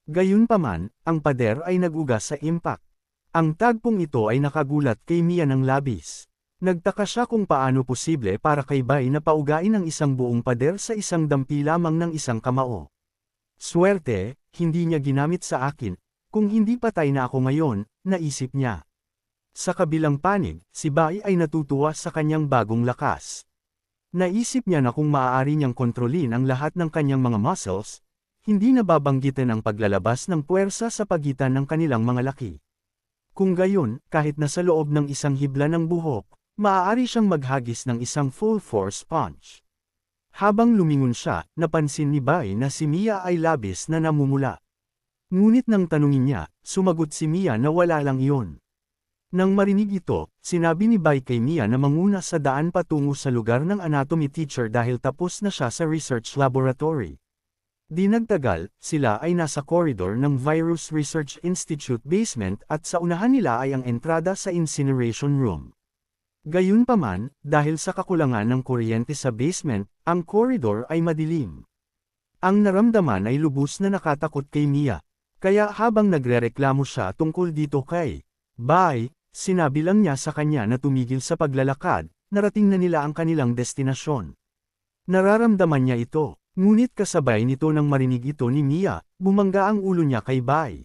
Gayunpaman, ang pader ay nag-ugas sa impact. Ang tagpong ito ay nakagulat kay Mia ng labis. Nagtaka siya kung paano posible para kay Bai na paugain ang isang buong pader sa isang dampi lamang ng isang kamao. Swerte, hindi niya ginamit sa akin. Kung hindi patay na ako ngayon, naisip niya. Sa kabilang panig, si Bai ay natutuwa sa kanyang bagong lakas. Naisip niya na kung maaari niyang kontrolin ang lahat ng kanyang mga muscles, hindi na babanggitin ang paglalabas ng puwersa sa pagitan ng kanilang mga laki. Kung gayon, kahit nasa loob ng isang hibla ng buhok, maaari siyang maghagis ng isang full-force punch. Habang lumingon siya, napansin ni Bai na si Mia ay labis na namumula. Ngunit nang tanungin niya, sumagot si Mia na wala lang iyon. Nang marinig ito, sinabi ni Bai kay Mia na manguna sa daan patungo sa lugar ng anatomy teacher dahil tapos na siya sa research laboratory. Di nagtagal, sila ay nasa koridor ng Virus Research Institute basement at sa unahan nila ay ang entrada sa incineration room. Gayunpaman, dahil sa kakulangan ng kuryente sa basement, ang koridor ay madilim. Ang naramdaman ay lubos na nakatakot kay Mia. Kaya habang nagrereklamo siya tungkol dito kay Bai, sinabi lang niya sa kanya na tumigil sa paglalakad, narating na nila ang kanilang destinasyon. Nararamdaman niya ito. Ngunit kasabay nito nang marinig ito ni Mia, bumangga ang ulo niya kay Bai.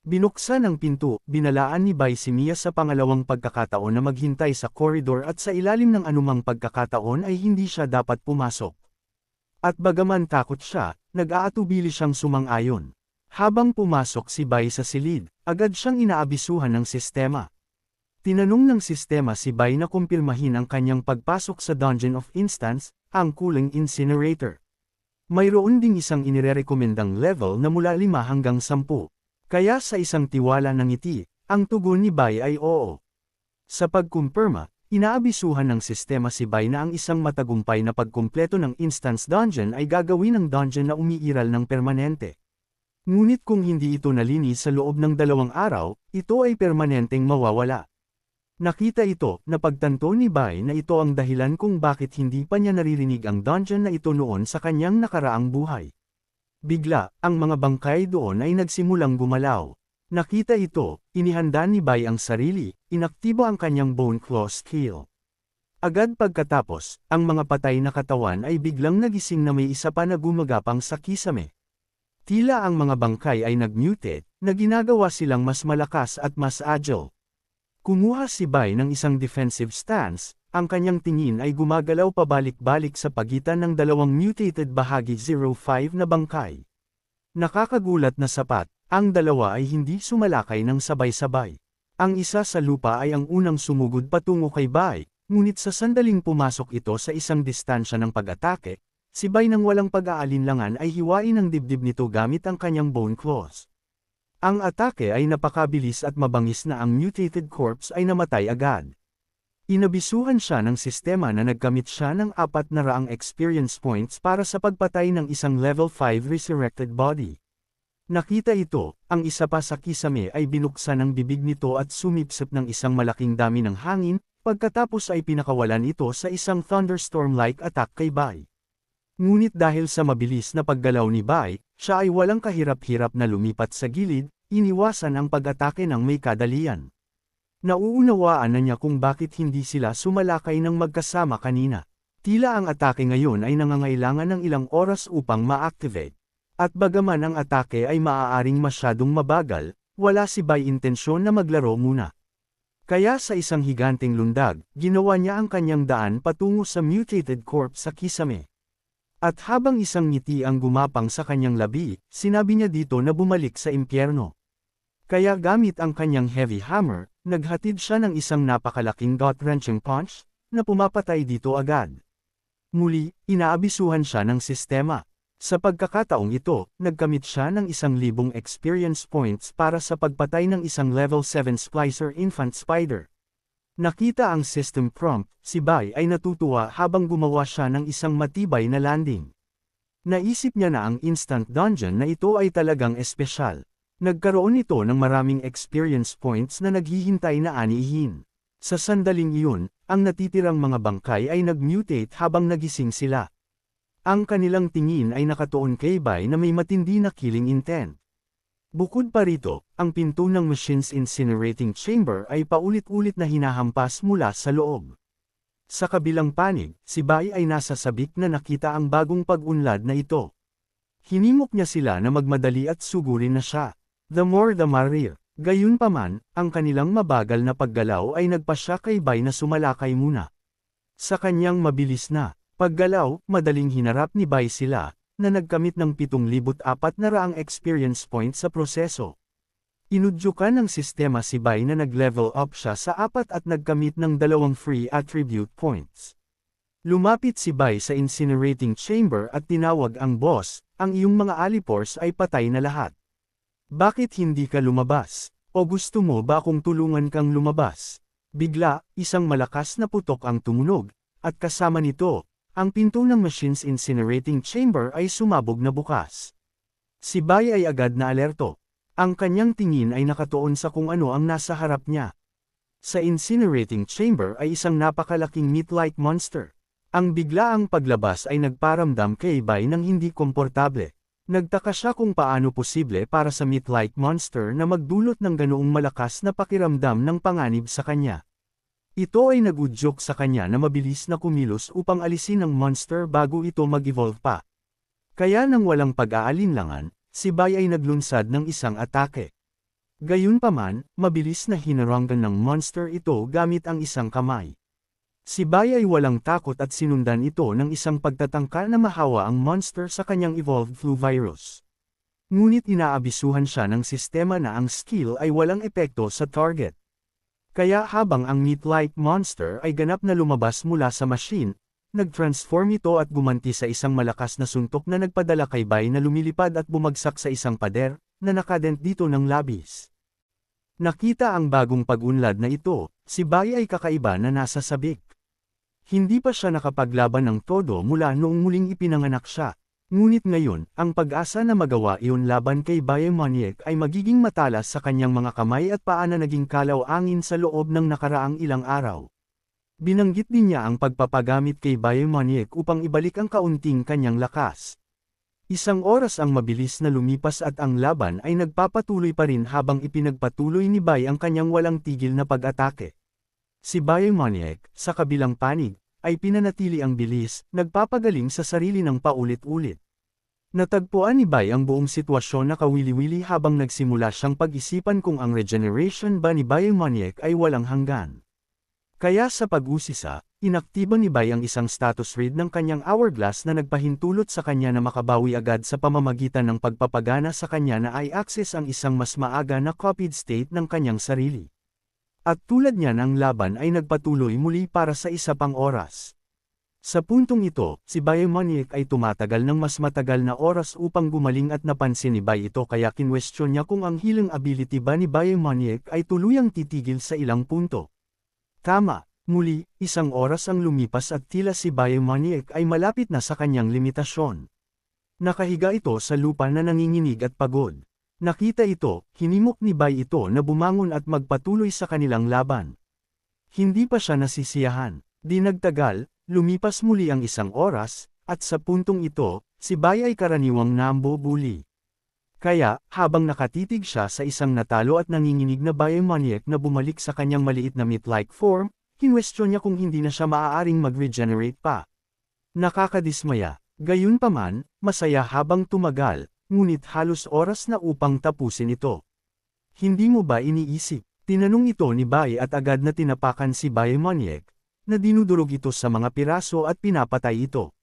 Binuksan ang pinto, binalaan ni Bai si Mia sa pangalawang pagkakataon na maghintay sa koridor at sa ilalim ng anumang pagkakataon ay hindi siya dapat pumasok. At bagaman takot siya, nag-aatubili siyang sumang-ayon. Habang pumasok si Bai sa silid, agad siyang inaabisuhan ng sistema. Tinanong ng sistema si Bai na kumpirmahin ang kanyang pagpasok sa Dungeon of Instance, ang cooling incinerator. Mayroon ding isang inirekomendang level na mula 5 hanggang 10. Kaya sa isang tiwala ng ngiti, ang tugon ni Bai ay oo. Sa pagkumpirma, inaabisuhan ng sistema si Bai na ang isang matagumpay na pagkumpleto ng instance dungeon ay gagawin ng dungeon na umiiral ng permanente. Ngunit kung hindi ito nalinis sa loob ng 2 araw, ito ay permanenteng mawawala. Nakita ito, napagtanto ni Bai na ito ang dahilan kung bakit hindi pa niya naririnig ang dungeon na ito noon sa kanyang nakaraang buhay. Bigla, ang mga bangkay doon ay nagsimulang gumalaw. Nakita ito, inihanda ni Bai ang sarili, inaktibo ang kanyang bone claw skill. Agad pagkatapos, ang mga patay na katawan ay biglang nagising na may isa pa na gumagapang sa kisame. Tila ang mga bangkay ay nag-mutate, na ginagawa silang mas malakas at mas agile. Kumuha si Bai ng isang defensive stance, ang kanyang tingin ay gumagalaw pabalik-balik sa pagitan ng 2 mutated bahagi 05 na bangkay. Nakakagulat na sapat, ang dalawa ay hindi sumalakay ng sabay-sabay. Ang isa sa lupa ay ang unang sumugod patungo kay Bai, ngunit sa sandaling pumasok ito sa isang distansya ng pag-atake, si Bai nang walang pag-aalinlangan ay hiwain ang dibdib nito gamit ang kanyang bone claws. Ang atake ay napakabilis at mabangis na ang mutated corpse ay namatay agad. Inabisuhan siya ng sistema na nagkamit siya ng 400 experience points para sa pagpatay ng isang level 5 resurrected body. Nakita ito, ang isa pa sa kisame ay binuksan ang bibig nito at sumipsip ng isang malaking dami ng hangin, pagkatapos ay pinakawalan ito sa isang thunderstorm-like attack kay Bai. Ngunit dahil sa mabilis na paggalaw ni Bai, siya ay walang kahirap-hirap na lumipat sa gilid, iniwasan ang pag-atake ng may kadalian. Nauunawaan na niya kung bakit hindi sila sumalakay ng magkasama kanina. Tila ang atake ngayon ay nangangailangan ng ilang oras upang ma-activate. At bagaman ang atake ay maaaring masyadong mabagal, wala si Bai intensyon na maglaro muna. Kaya sa isang higanteng lundag, ginawa niya ang kanyang daan patungo sa mutated corpse sa kisame. At habang isang ngiti ang gumapang sa kanyang labi, sinabi niya dito na bumalik sa impyerno. Kaya gamit ang kanyang heavy hammer, naghatid siya ng isang napakalaking gut-wrenching punch, na pumapatay dito agad. Muli, inaabisuhan siya ng sistema. Sa pagkakataong ito, nagkamit siya ng 1,000 experience points para sa pagpatay ng isang level 7 splicer infant spider. Nakita ang system prompt, si Bai ay natutuwa habang gumawa siya ng isang matibay na landing. Naisip niya na ang instant dungeon na ito ay talagang espesyal. Nagkaroon ito ng maraming experience points na naghihintay na anihin. Sa sandaling iyon, ang natitirang mga bangkay ay nag-mutate habang nagising sila. Ang kanilang tingin ay nakatuon kay Bai na may matindi na killing intent. Bukod pa rito, ang pinto ng machine's incinerating chamber ay paulit-ulit na hinahampas mula sa loob. Sa kabilang panig, si Bai ay nasa sabik na nakita ang bagong pag-unlad na ito. Hinimok niya sila na magmadali at sugurin na siya. The more the merrier. Gayunpaman, ang kanilang mabagal na paggalaw ay nagpasya kay Bai na sumalakay muna. Sa kanyang mabilis na paggalaw, madaling hinarap ni Bai sila, na nagkamit ng 7,400 experience points sa proseso. Inudyukan ng sistema si Bai na nag-level up siya sa 4 at nagkamit ng 2 free attribute points. Lumapit si Bai sa incinerating chamber at tinawag ang boss, ang iyong mga alipores ay patay na lahat. Bakit hindi ka lumabas? O gusto mo ba akong tulungan kang lumabas? Bigla, isang malakas na putok ang tumunog, at kasama nito, ang pinto ng machine's incinerating chamber ay sumabog na bukas. Si Bai ay agad na alerto. Ang kanyang tingin ay nakatuon sa kung ano ang nasa harap niya. Sa incinerating chamber ay isang napakalaking meat-like monster. Ang biglaang paglabas ay nagparamdam kay Bai ng hindi komportable. Nagtaka siya kung paano posible para sa meat-like monster na magdulot ng ganoong malakas na pakiramdam ng panganib sa kanya. Ito ay nagudyok sa kanya na mabilis na kumilos upang alisin ang monster bago ito mag-evolve pa. Kaya nang walang pag-aalinlangan, si Bai ay naglunsad ng isang atake. Gayunpaman, mabilis na hinaranggan ng monster ito gamit ang isang kamay. Si Bai ay walang takot at sinundan ito ng isang pagtatangka na mahawa ang monster sa kanyang evolved flu virus. Ngunit inaabisuhan siya ng sistema na ang skill ay walang epekto sa target. Kaya habang ang meat-like monster ay ganap na lumabas mula sa machine, nag-transform ito at gumanti sa isang malakas na suntok na nagpadala kay Bai na lumilipad at bumagsak sa isang pader, na nakadent dito ng labis. Nakita ang bagong pag-unlad na ito, si Bai ay kakaiba na nasa sabik. Hindi pa siya nakapaglaban ng todo mula noong muling ipinanganak siya. Ngunit ngayon, ang pag-asa na magawa iyon laban kay Biomaniac ay magiging matalas sa kanyang mga kamay at paa na naging kalaw-angin sa loob ng nakaraang ilang araw. Binanggit din niya ang pagpapagamit kay Biomaniac upang ibalik ang kaunting kanyang lakas. Isang oras ang mabilis na lumipas at ang laban ay nagpapatuloy pa rin habang ipinagpatuloy ni Bai ang kanyang walang tigil na pag-atake. Si Biomaniac, sa kabilang panig, ay pinanatili ang bilis, nagpapagaling sa sarili ng paulit-ulit. Natagpuan ni Bai ang buong sitwasyon na kawili-wili habang nagsimula siyang pag-isipan kung ang regeneration ba ni Biomaniac ay walang hanggan. Kaya sa pag-usisa, inaktiba ni Bai ang isang status read ng kanyang hourglass na nagpahintulot sa kanya na makabawi agad sa pamamagitan ng pagpapagana sa kanya na i-access ang isang mas maaga na copied state ng kanyang sarili. At tulad niyan ang laban ay nagpatuloy muli para sa isa pang oras. Sa puntong ito, si Biomaniac ay tumatagal ng mas matagal na oras upang gumaling at napansin ni Bai ito kaya kinwestiyon niya kung ang healing ability ba ni Biomaniac ay tuluyang titigil sa ilang punto. Tama, muli, isang oras ang lumipas at tila si Biomaniac ay malapit na sa kanyang limitasyon. Nakahiga ito sa lupa na nanginginig at pagod. Nakita ito, hinimok ni Bai ito na bumangon at magpatuloy sa kanilang laban. Hindi pa siya nasisiyahan. Di nagtagal, lumipas muli ang isang oras, at sa puntong ito, si Bai ay karaniwang nambubuli. Kaya, habang nakatitig siya sa isang natalo at nanginginig na Biomaniac na bumalik sa kanyang maliit na meat-like form, kinwestiyon niya kung hindi na siya maaaring mag-regenerate pa. Nakakadismaya. Gayunpaman, masaya habang tumagal. Ngunit halos oras na upang tapusin ito. Hindi mo ba iniisip? Tinanong ito ni Bai at agad na tinapakan si Biomaniac, na dinudurog ito sa mga piraso at pinapatay ito.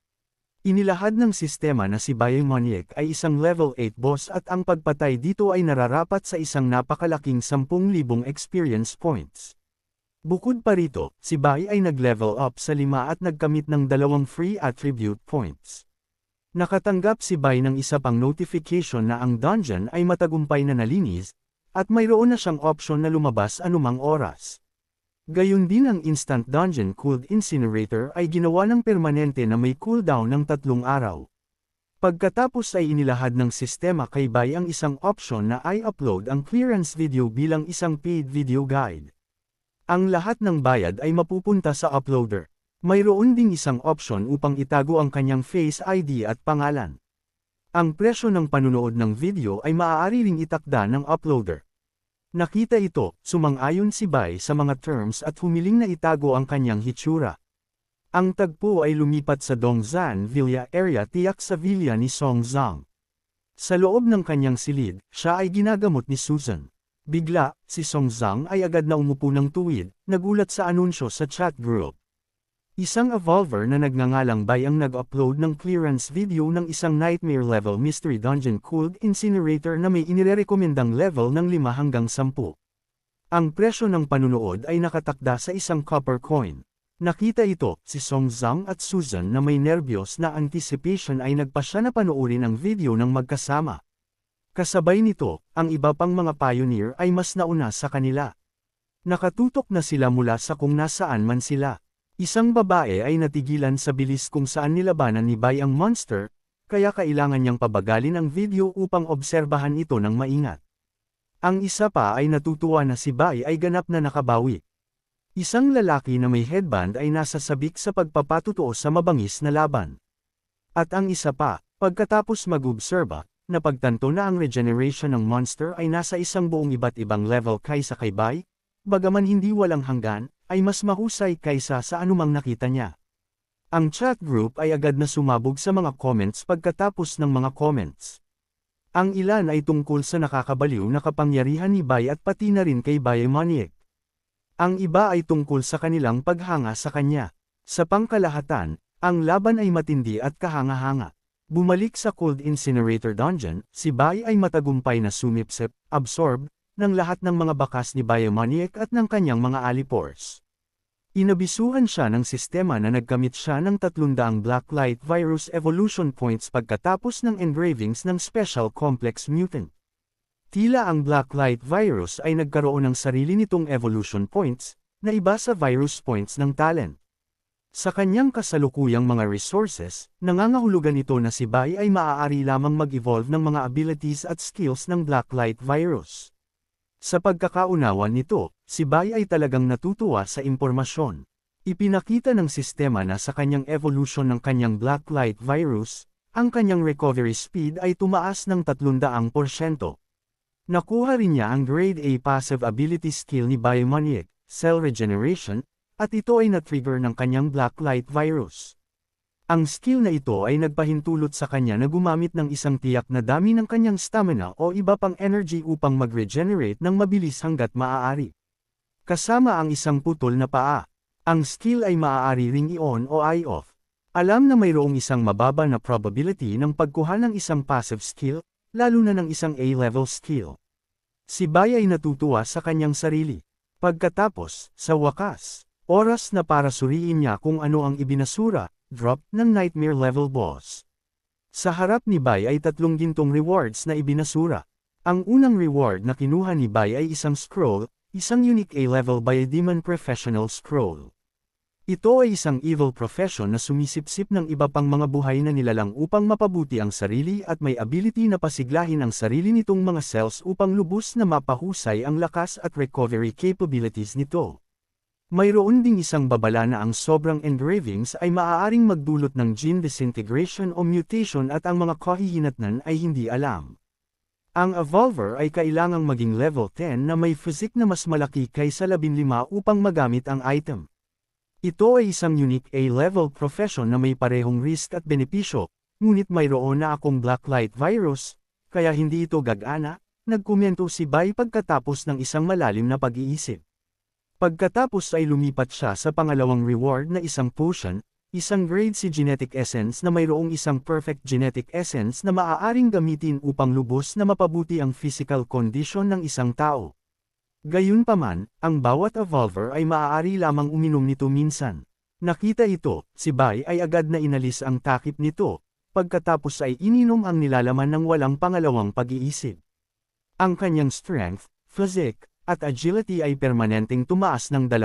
Inilahad ng sistema na si Biomaniac ay isang level 8 boss at ang pagpatay dito ay nararapat sa isang napakalaking 10,000 experience points. Bukod pa rito, si Bai ay nag-level up sa 5 at nagkamit ng 2 free attribute points. Nakatanggap si Bai ng isa pang notification na ang dungeon ay matagumpay na nalinis, at mayroon na siyang option na lumabas anumang oras. Gayon din ang Instant Dungeon Cooled Incinerator ay ginawa ng permanente na may cooldown ng 3 araw. Pagkatapos ay inilahad ng sistema kay Bai ang isang option na i-upload ang clearance video bilang isang paid video guide. Ang lahat ng bayad ay mapupunta sa uploader. Mayroon ding isang option upang itago ang kanyang Face ID at pangalan. Ang presyo ng panunood ng video ay maaari ring itakda ng uploader. Nakita ito, sumang-ayon si Bai sa mga terms at humiling na itago ang kanyang hitsura. Ang tagpo ay lumipat sa Dongzhan Villa area tiyak sa villa ni Song Zhang. Sa loob ng kanyang silid, siya ay ginagamot ni Susan. Bigla, si Song Zhang ay agad na umupo ng tuwid, nagulat sa anunsyo sa chat group. Isang evolver na nagngangalang Bai ang nag-upload ng clearance video ng isang nightmare-level mystery dungeon cooled incinerator na may inirekomendang level ng 5 hanggang 10. Ang presyo ng panunood ay nakatakda sa isang copper coin. Nakita ito, si Song Zhang at Susan na may nervyos na anticipation ay nagpasya na panoorin ang video ng magkasama. Kasabay nito, ang iba pang mga pioneer ay mas nauna sa kanila. Nakatutok na sila mula sa kung nasaan man sila. Isang babae ay natigilan sa bilis kung saan nilabanan ni Bai ang monster, kaya kailangan niyang pabagalin ang video upang obserbahan ito ng maingat. Ang isa pa ay natutuwa na si Bai ay ganap na nakabawi. Isang lalaki na may headband ay nasa sabik sa pagpapatutuo sa mabangis na laban. At ang isa pa, pagkatapos mag-obserba, napagtanto na ang regeneration ng monster ay nasa isang buong iba't ibang level kaysa kay Bai, bagaman hindi walang hanggan, ay mas mahusay kaysa sa anumang nakita niya. Ang chat group ay agad na sumabog sa mga comments pagkatapos ng mga comments. Ang ilan ay tungkol sa nakakabaliw na kapangyarihan ni Bai at pati na rin kay Bai Maniac. Ang iba ay tungkol sa kanilang paghanga sa kanya. Sa pangkalahatan, ang laban ay matindi at kahanga-hanga. Bumalik sa Cold Incinerator Dungeon, si Bai ay matagumpay na sumipsip, absorb, ng lahat ng mga bakas ni Biomaniac at ng kanyang mga alipores. Inabisuhan siya ng sistema na nagkamit siya ng 300 Blacklight Virus Evolution Points pagkatapos ng engravings ng Special Complex Mutant. Tila ang Blacklight Virus ay nagkaroon ng sarili nitong evolution points, na iba sa virus points ng talent. Sa kanyang kasalukuyang mga resources, nangangahulugan ito na si Bai ay maaari lamang mag-evolve ng mga abilities at skills ng Blacklight Virus. Sa pagkakaunawa nito, si Bai ay talagang natutuwa sa impormasyon. Ipinakita ng sistema na sa kanyang evolution ng kanyang Blacklight Virus, ang kanyang recovery speed ay tumaas ng 300%. Nakuha rin niya ang Grade A passive ability skill ni Biomaniac, Cell Regeneration, at ito ay na-trigger ng kanyang Blacklight Virus. Ang skill na ito ay nagpahintulot sa kanya na gumamit ng isang tiyak na dami ng kanyang stamina o iba pang energy upang mag-regenerate ng mabilis hanggat maaari. Kasama ang isang putol na paa. Ang skill ay maaari ring i-on o i-off. Alam na mayroong isang mababa na probability ng pagkuha ng isang passive skill, lalo na ng isang A-level skill. Si Bai ay natutuwa sa kanyang sarili. Pagkatapos, sa wakas, oras na para suriin niya kung ano ang ibinasura, drop ng Nightmare level boss. Sa harap ni Bai ay 3 gintong rewards na ibinasura. Ang unang reward na kinuha ni Bai ay isang scroll, isang unique A-level Biodemon Professional Scroll. Ito ay isang evil profession na sumisipsip ng iba pang mga buhay na nilalang upang mapabuti ang sarili at may ability na pasiglahin ang sarili nitong mga cells upang lubos na mapahusay ang lakas at recovery capabilities nito. Mayroon ding isang babala na ang sobrang engravings ay maaaring magdulot ng gene disintegration o mutation at ang mga kahihinatnan ay hindi alam. Ang evolver ay kailangang maging level 10 na may physique na mas malaki kaysa 15 upang magamit ang item. Ito ay isang unique A-level profession na may parehong risk at benepisyo, ngunit mayroon na akong Blacklight Virus, kaya hindi ito gagana, nagkomento si Bai pagkatapos ng isang malalim na pag-iisip. Pagkatapos ay lumipat siya sa pangalawang reward na isang potion, isang grade C genetic essence na mayroong isang perfect genetic essence na maaaring gamitin upang lubos na mapabuti ang physical condition ng isang tao. Gayunpaman, ang bawat evolver ay maaari lamang uminom nito minsan. Nakita ito, si Bai ay agad na inalis ang takip nito, pagkatapos ay ininom ang nilalaman ng walang pangalawang pag-iisip. Ang kanyang strength, physique, at agility ay permanenteng tumaas ng 2,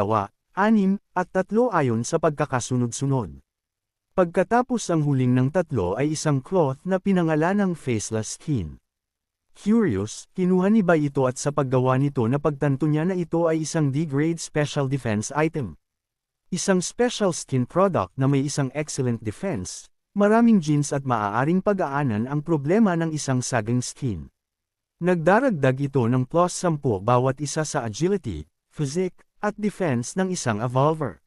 6, at 3 ayon sa pagkakasunod-sunod. Pagkatapos ang huling ng 3 ay isang cloth na pinangalanang Faceless Skin. Curious, kinuha ni Bai ito at sa paggawa nito napagtanto niya na ito ay isang D-grade special defense item. Isang special skin product na may isang excellent defense, Maraming genes at maaaring pag-aanan ang problema ng isang saging skin. Nagdaragdag ito ng plus 10 bawat isa sa agility, physique, at defense ng isang evolver.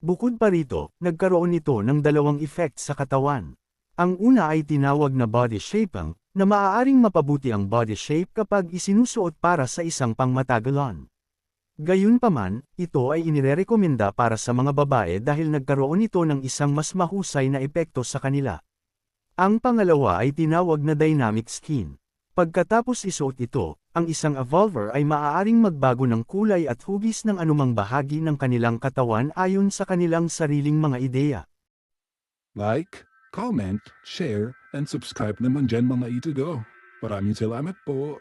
Bukod pa rito, nagkaroon ito ng dalawang effect sa katawan. Ang una ay tinawag na body shaping, na maaaring mapabuti ang body shape kapag isinusuot para sa isang pangmatagalan. Gayunpaman, ito ay inirekomenda para sa mga babae dahil nagkaroon ito ng isang mas mahusay na epekto sa kanila. Ang pangalawa ay tinawag na dynamic skin. Pagkatapos isuot ito, ang isang evolver ay maaaring magbago ng kulay at hugis ng anumang bahagi ng kanilang katawan ayon sa kanilang sariling mga ideya. Like, comment, share, and subscribe naman dyan mga ito go. Maraming salamat po.